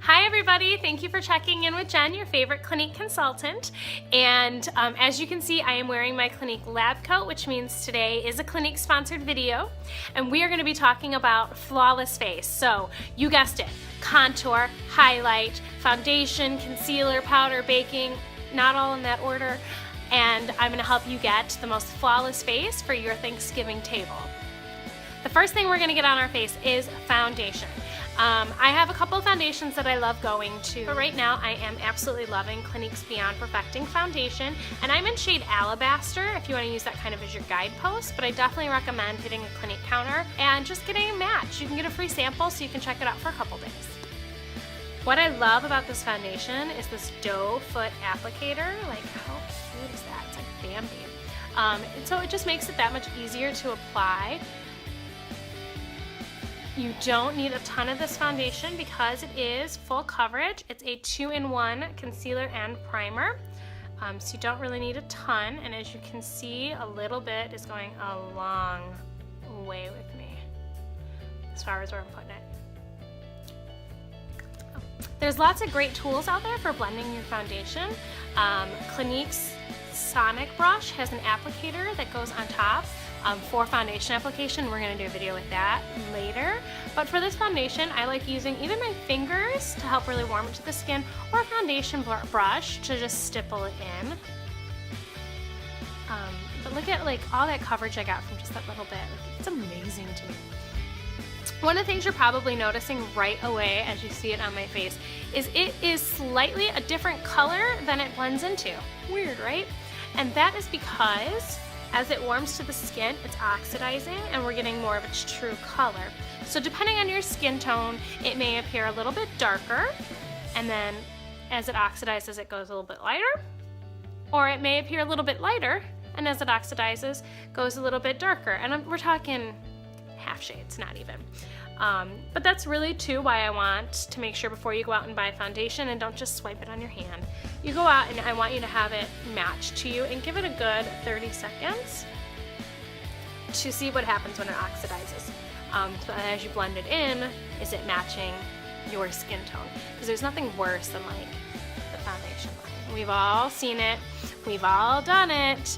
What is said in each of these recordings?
Hi everybody, thank you for checking in with Jen, your favorite Clinique consultant. And as you can see, I am wearing my Clinique lab coat, which means today is a Clinique sponsored video. And we are going to be talking about flawless face. So you guessed it, contour, highlight, foundation, concealer, powder, baking, not all in that order. And I'm going to help you get the most flawless face for your Thanksgiving table. The first thing we're going to get on our face is foundation. I have a couple of foundations that I love going to, but right now I am absolutely loving Clinique's Beyond Perfecting Foundation, and I'm in shade Alabaster if you want to use that kind of as your guidepost, but I definitely recommend hitting a Clinique counter and just getting a match. You can get a free sample so you can check it out for a couple days. What I love about this foundation is this doe foot applicator. Like, how cute is that? It's like Bambi. And so it just makes it that much easier to apply. You don't need a ton of this foundation because it is full coverage. It's a 2-in-1 concealer and primer. So you don't really need a ton. And as you can see, a little bit is going a long way with me as far as where I'm putting it. There's lots of great tools out there for blending your foundation. Clinique's Sonic brush has an applicator that goes on top for foundation application. We're going to do a video with that later. But for this foundation, I like using even my fingers to help really warm it to the skin, or a foundation brush to just stipple it in. But look at like all that coverage I got from just that little bit. It's amazing to me. One of the things you're probably noticing right away as you see it on my face is it is slightly a different color than it blends into. Weird, right? And that is because as it warms to the skin, it's oxidizing and we're getting more of its true color. So depending on your skin tone, it may appear a little bit darker, and then as it oxidizes, it goes a little bit lighter, or it may appear a little bit lighter, and as it oxidizes, goes a little bit darker. And we're talking half shades, not even. But that's really too why I want to make sure before you go out and buy foundation and don't just swipe it on your hand. You go out and I want you to have it match to you and give it a good 30 seconds to see what happens when it oxidizes. So as you blend it in, is it matching your skin tone? Because there's nothing worse than like the foundation line. We've all seen it, we've all done it.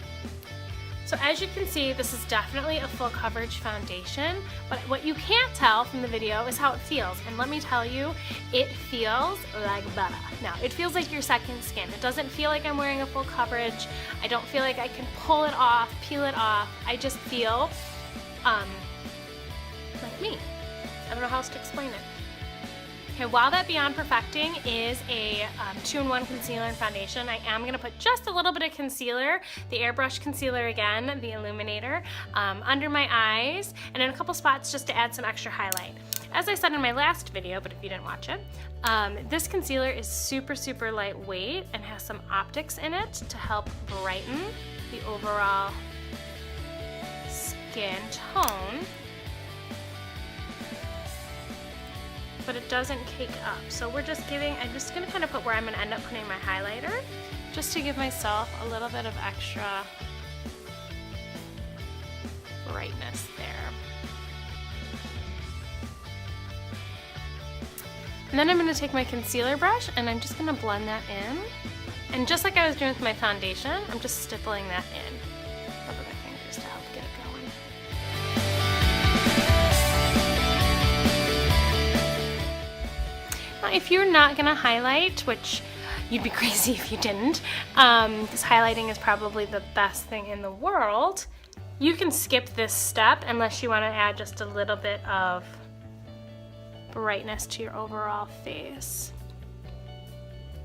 So as you can see, this is definitely a full coverage foundation, but what you can't tell from the video is how it feels. And let me tell you, it feels like butter. Now, it feels like your second skin. It doesn't feel like I'm wearing a full coverage. I don't feel like I can pull it off, peel it off. I just feel like me. I don't know how else to explain it. Okay, while that Beyond Perfecting is a 2-in-1 concealer and foundation, I am going to put just a little bit of concealer, the Airbrush concealer again, the Illuminator, under my eyes and in a couple spots just to add some extra highlight. As I said in my last video, but if you didn't watch it, this concealer is super, super lightweight and has some optics in it to help brighten the overall skin tone. But it doesn't cake up. So we're just giving, I'm just gonna kind of put where I'm gonna end up putting my highlighter, just to give myself a little bit of extra brightness there. And then I'm gonna take my concealer brush and I'm just gonna blend that in. And just like I was doing with my foundation, I'm just stippling that in over my fingers to help get it going. If you're not gonna highlight, which you'd be crazy if you didn't, because highlighting is probably the best thing in the world, you can skip this step unless you want to add just a little bit of brightness to your overall face.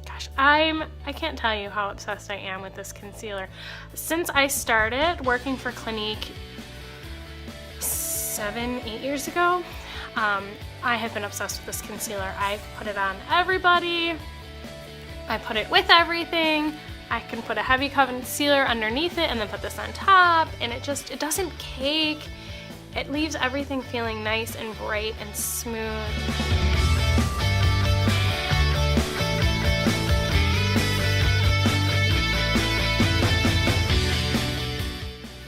Gosh, I can't tell you how obsessed I am with this concealer. Since I started working for Clinique 7-8 years ago, I have been obsessed with this concealer. I've put it on everybody. I put it with everything. I can put a heavy concealer underneath it and then put this on top, and it doesn't cake. It leaves everything feeling nice and bright and smooth.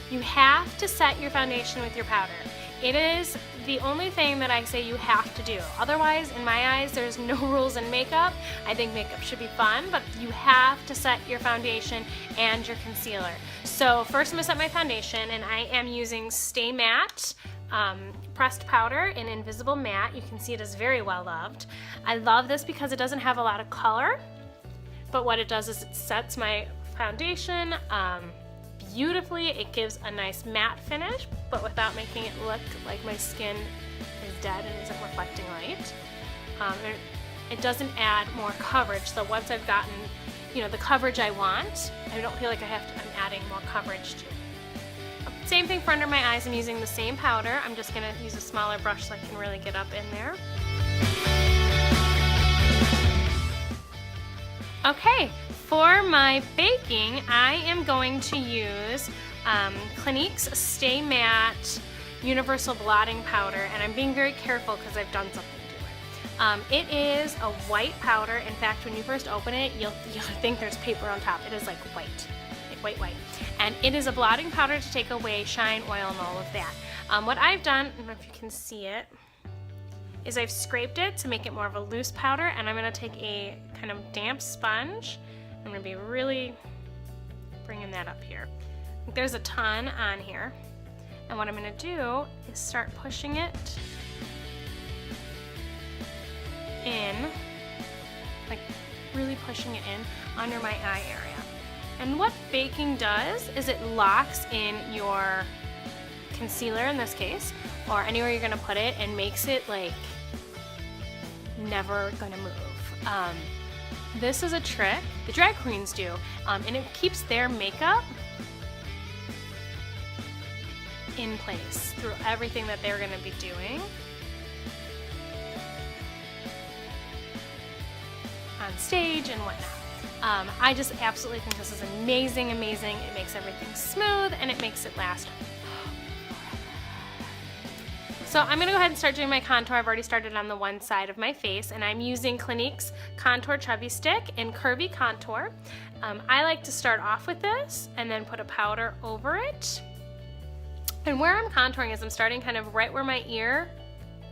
You have to set your foundation with your powder. It is the only thing that I say you have to do. Otherwise, in my eyes, there's no rules in makeup. I think makeup should be fun, but you have to set your foundation and your concealer. So first I'm gonna set my foundation, and I am using Stay Matte pressed powder in Invisible Matte. You can see it is very well loved. I love this because it doesn't have a lot of color, but what it does is it sets my foundation beautifully. It gives a nice matte finish, but without making it look like my skin is dead and isn't reflecting light. It doesn't add more coverage, so once I've gotten, you know, the coverage I want, I don't feel like I'm adding more coverage to it. Same thing for under my eyes. I'm using the same powder. I'm just gonna use a smaller brush so I can really get up in there. Okay, for my baking, I am going to use Clinique's Stay Matte Universal Blotting Powder, and I'm being very careful because I've done something to it. It is a white powder. In fact, when you first open it, you'll think there's paper on top. It is like white. White. And it is a blotting powder to take away shine, oil, and all of that. What I've done, I don't know if you can see it, is I've scraped it to make it more of a loose powder, and I'm going to take a kind of damp sponge. I'm going to be really bringing that up here. There's a ton on here, and what I'm going to do is start pushing it in, like really pushing it in under my eye area. And what baking does is it locks in your concealer in this case, or anywhere you're gonna put it, and makes it like never gonna move. This is a trick the drag queens do, and it keeps their makeup in place through everything that they're gonna be doing on stage and whatnot. I just absolutely think this is amazing. It makes everything smooth, and it makes it last. So I'm gonna go ahead and start doing my contour. I've already started on the one side of my face, and I'm using Clinique's Contour Chubby Stick in Curvy Contour. I like to start off with this and then put a powder over it. And where I'm contouring is I'm starting kind of right where my ear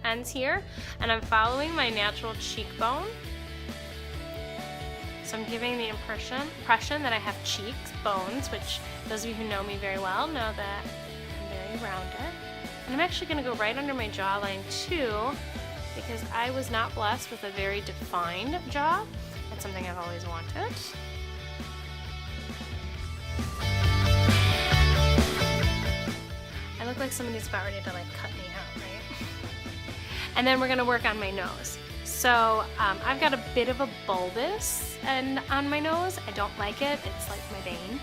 ends here, and I'm following my natural cheekbone. So I'm giving the impression that I have cheekbones, which those of you who know me very well know that I'm very rounded. And I'm actually going to go right under my jawline too, because I was not blessed with a very defined jaw. That's something I've always wanted. I look like somebody's about ready to like cut me out, right? And then we're going to work on my nose. So I've got a bit of a bulbous end on my nose. I don't like it. It's like my bane.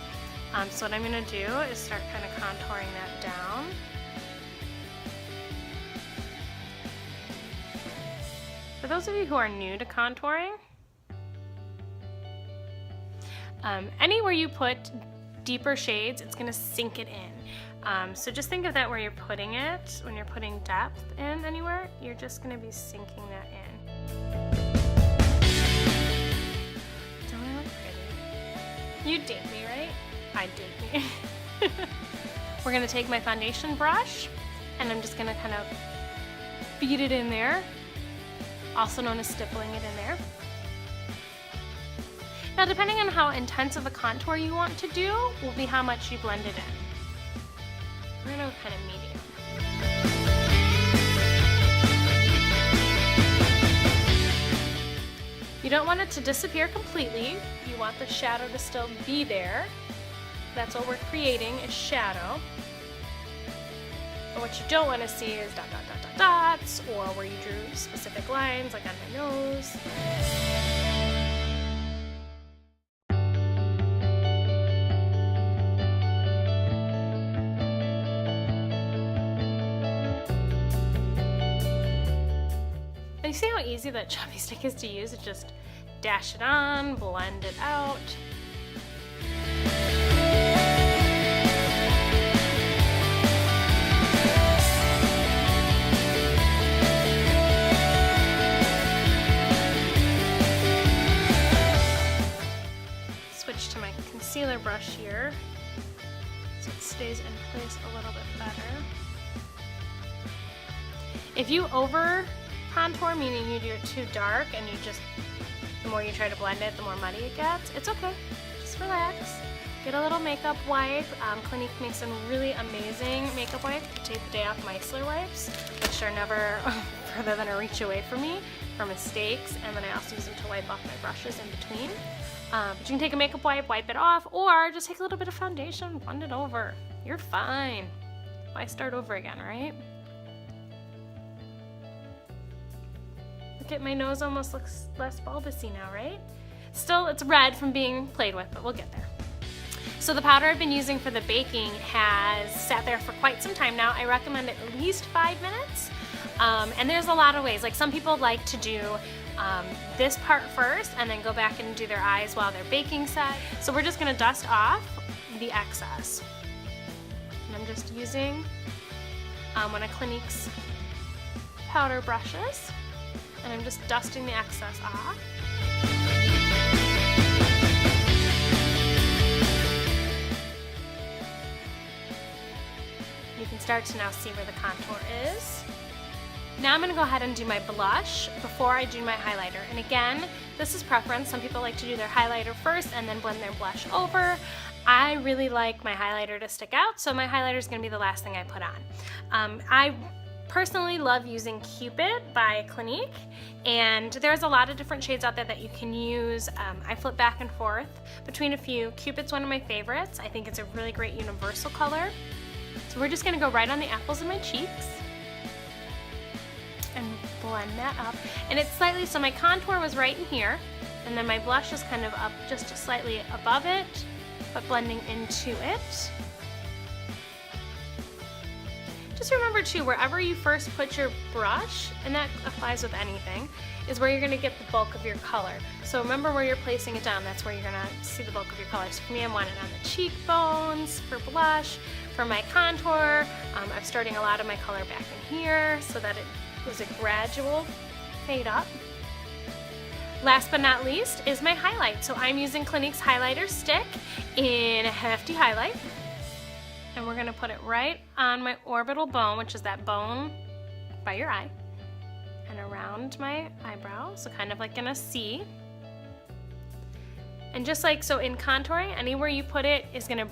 So what I'm going to do is start kind of contouring that down. For those of you who are new to contouring, anywhere you put deeper shades, it's going to sink it in. So just think of that where you're putting it. When you're putting depth in anywhere, you're just going to be sinking that in. Don't I look pretty? You dig me, right? I dig me. We're going to take my foundation brush, and I'm just going to kind of beat it in there, also known as stippling it in there. Now, depending on how intense of a contour you want to do, will be how much you blend it in. We're going to go kind of medium. You don't want it to disappear completely. You want the shadow to still be there. That's what we're creating, is shadow. But what you don't want to see is dots, or where you drew specific lines, like on my nose. You see how easy that chubby stick is to use? It just dash it on, blend it out. Switch to my concealer brush here so it stays in place a little bit better. If you over contour, meaning you do it too dark and you just, the more you try to blend it, the more muddy it gets, it's okay. Just relax. Get a little makeup wipe. Clinique makes some really amazing makeup wipes. Take the day off micellar wipes, which are never further than a reach away from me for mistakes, and then I also use them to wipe off my brushes in between. But you can take a makeup wipe, wipe it off, or just take a little bit of foundation, blend it over. You're fine. Why start over again, right? Look at my nose, almost looks less bulbousy now, right? Still, it's red from being played with, but we'll get there. So the powder I've been using for the baking has sat there for quite some time now. I recommend at least 5 minutes. And there's a lot of ways. Like some people like to do this part first and then go back and do their eyes while they're baking set. So we're just gonna dust off the excess. And I'm just using one of Clinique's powder brushes, and I'm just dusting the excess off. You can start to now see where the contour is. Now I'm going to go ahead and do my blush before I do my highlighter. And again, this is preference. Some people like to do their highlighter first and then blend their blush over. I really like my highlighter to stick out, so my highlighter is going to be the last thing I put on. I personally love using Cupid by Clinique, and there's a lot of different shades out there that you can use. I flip back and forth between a few. Cupid's one of my favorites. I think it's a really great universal color. So we're just going to go right on the apples of my cheeks and blend that up. And it's slightly, so my contour was right in here, and then my blush is kind of up just slightly above it, but blending into it. Just remember too, wherever you first put your brush, and that applies with anything, is where you're going to get the bulk of your color. So remember where you're placing it down, that's where you're going to see the bulk of your color. So for me, I'm wanting on the cheekbones for blush. For my contour, I'm starting a lot of my color back in here so that it was a gradual fade up. Last but not least is my highlight. So I'm using Clinique's highlighter stick in a hefty highlight. And we're gonna put it right on my orbital bone, which is that bone by your eye, and around my eyebrow, so kind of like in a C. And just like so in contouring, anywhere you put it is gonna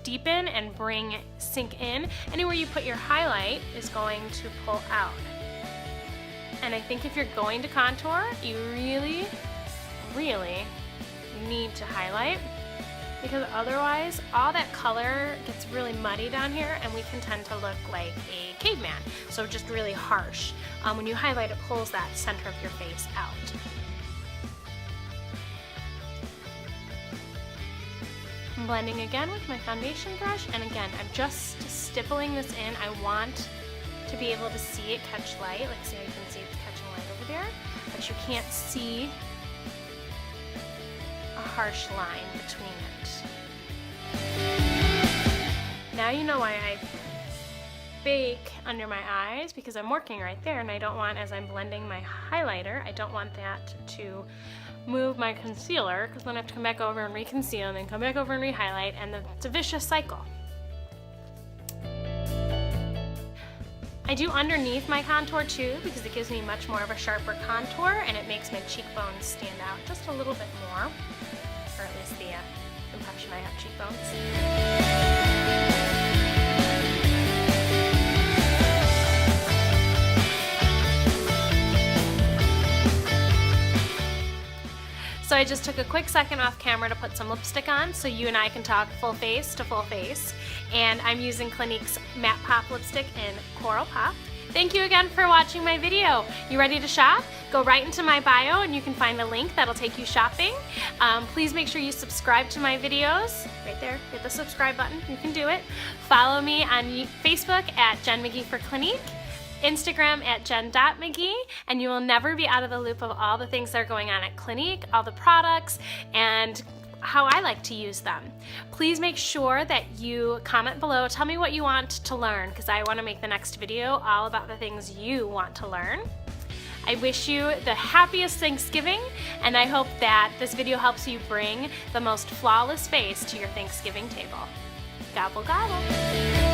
deepen and sink in. Anywhere you put your highlight is going to pull out. And I think if you're going to contour, you really, really need to highlight, because otherwise all that color gets really muddy down here and we can tend to look like a caveman. So just really harsh. When you highlight, it pulls that center of your face out. I'm blending again with my foundation brush, and again, I'm just stippling this in. I want to be able to see it catch light. Like, see how you can see it's catching light over there, but you can't see a harsh line between it. Now you know why I bake under my eyes, because I'm working right there, and I don't want, as I'm blending my highlighter, I don't want that to move my concealer, because then I have to come back over and reconceal and then come back over and rehighlight, and it's a vicious cycle. I do underneath my contour too, because it gives me much more of a sharper contour, and it makes my cheekbones stand out just a little bit more, or at least the impression I have cheekbones. So I just took a quick second off camera to put some lipstick on so you and I can talk full face to full face. And I'm using Clinique's Matte Pop lipstick in Coral Pop. Thank you again for watching my video. You ready to shop? Go right into my bio and you can find a link that'll take you shopping. Please make sure you subscribe to my videos. Right there, hit the subscribe button, you can do it. Follow me on Facebook at Jen McGee for Clinique, Instagram at jen.mcgee, and you will never be out of the loop of all the things that are going on at Clinique, all the products, and how I like to use them. Please make sure that you comment below. Tell me what you want to learn, because I want to make the next video all about the things you want to learn. I wish you the happiest Thanksgiving, and I hope that this video helps you bring the most flawless face to your Thanksgiving table. Gobble gobble.